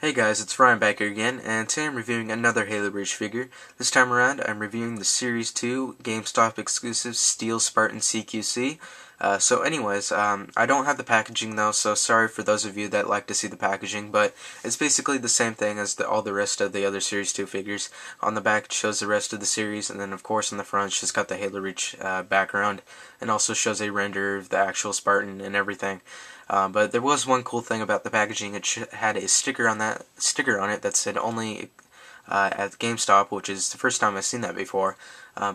Hey guys, it's Ryan back here again, and today I'm reviewing another Halo Reach figure. This time around, I'm reviewing the Series 2 GameStop exclusive Steel Spartan CQC. I don't have the packaging though, so sorry for those of you that like to see the packaging, but it's basically the same thing as all the rest of the other Series 2 figures. On the back it shows the rest of the series, and then of course on the front it's just got the Halo Reach background, and also shows a render of the actual Spartan and everything. But there was one cool thing about the packaging. It had a sticker on it that said only at GameStop, which is the first time I've seen that before.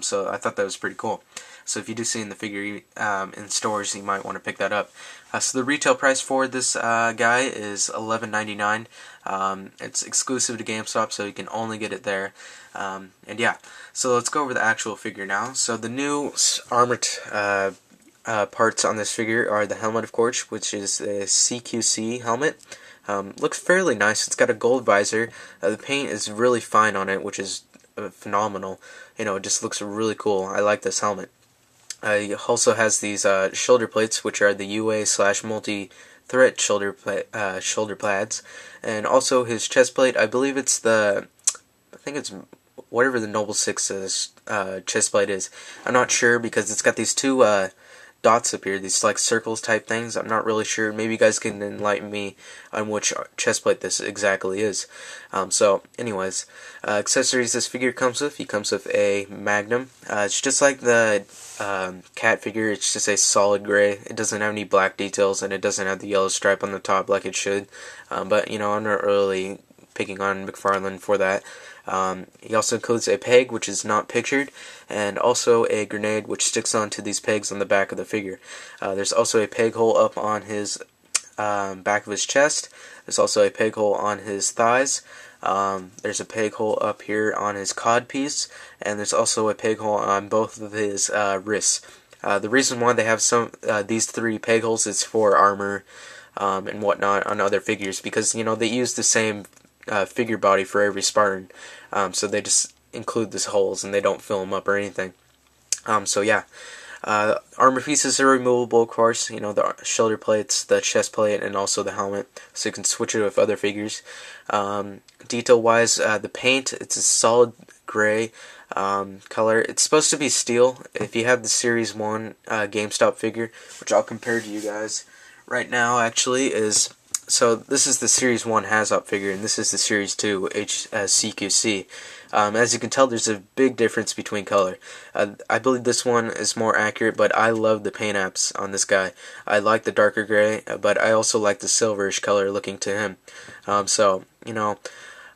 So I thought that was pretty cool. So if you do see in the figure in stores, you might want to pick that up. So the retail price for this guy is $11.99. It's exclusive to GameStop, so you can only get it there. And yeah, so let's go over the actual figure now. So the new armored parts on this figure are the helmet, of course, which is a CQC helmet. Looks fairly nice. It's got a gold visor. The paint is really fine on it, which is phenomenal. You know, it just looks really cool. I like this helmet. It also has these shoulder plates, which are the UA/multi-threat shoulder pads, and also his chest plate. I believe it's I think it's whatever the Noble 6's chest plate is. I'm not sure because it's got these two dots up here, these like circles type things. I'm not really sure. Maybe you guys can enlighten me on which chest plate this exactly is. Accessories this figure comes with. He comes with a Magnum. It's just like the cat figure. It's just a solid gray. It doesn't have any black details, and it doesn't have the yellow stripe on the top like it should. But you know, I'm not really picking on McFarlane for that. He also includes a peg, which is not pictured, and also a grenade, which sticks onto these pegs on the back of the figure. There's also a peg hole up on his back of his chest. There's also a peg hole on his thighs. There's a peg hole up here on his cod piece, and there's also a peg hole on both of his wrists. The reason why they have these three peg holes is for armor and whatnot on other figures, because you know they use the same figure body for every Spartan, so they just include these holes and they don't fill them up or anything. Armor pieces are removable, of course. You know, the shoulder plates, the chest plate, and also the helmet, so you can switch it with other figures. Detail-wise, the paint, it's a solid gray color. It's supposed to be steel. If you have the Series 1 GameStop figure, which I'll compare to you guys right now, actually, so this is the Series 1 HasOp figure, and this is the Series 2 CQC. As you can tell, there's a big difference between color. I believe this one is more accurate, but I love the paint apps on this guy. I like the darker gray, but I also like the silverish color looking to him.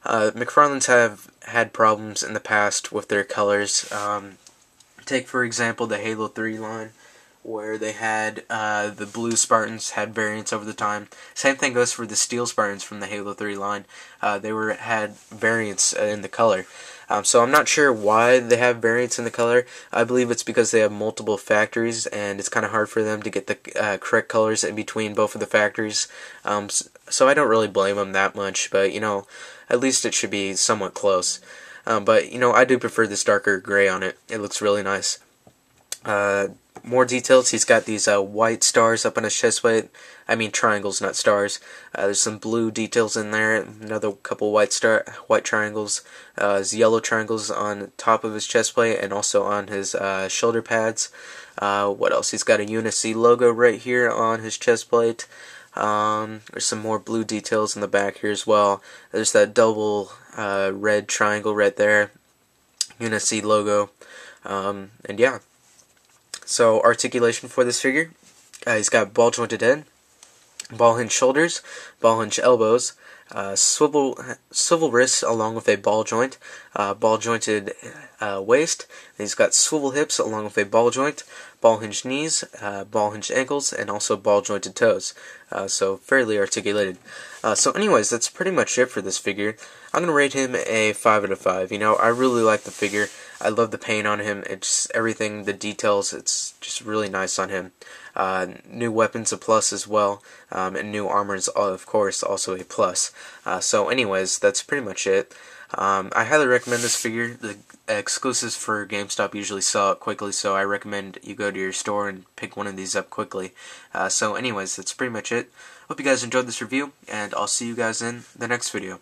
McFarlane's have had problems in the past with their colors. Take, for example, the Halo 3 line, where they had the blue Spartans had variants over the time. Same thing goes for the steel Spartans from the Halo 3 line. They had variants in the color. So I'm not sure why they have variants in the color. I believe it's because they have multiple factories, and it's kind of hard for them to get the correct colors in between both of the factories. So I don't really blame them that much, but you know, at least it should be somewhat close. But you know, I do prefer this darker gray on it. It looks really nice. More details, he's got these white stars up on his chest plate. I mean triangles, not stars. There's some blue details in there, another couple white triangles. There's yellow triangles on top of his chest plate and also on his shoulder pads. What else? He's got a UNSC logo right here on his chest plate. There's some more blue details in the back here as well. There's that double red triangle right there. UNSC logo. And yeah. So articulation for this figure, he's got ball jointed head, ball hinge shoulders, ball hinge elbows, swivel wrists along with a ball joint, ball jointed waist. He's got swivel hips along with a ball joint, ball hinge knees, ball hinge ankles, and also ball jointed toes. So fairly articulated. So anyways, that's pretty much it for this figure. I'm going to rate him a 5 out of 5. You know, I really like the figure. I love the paint on him. It's everything, the details, it's just really nice on him. New weapons a plus as well, and new armor is, of course, also a plus. So anyways, that's pretty much it. I highly recommend this figure. The exclusives for GameStop usually sell out quickly, so I recommend you go to your store and pick one of these up quickly. So anyways, that's pretty much it. Hope you guys enjoyed this review, and I'll see you guys in the next video.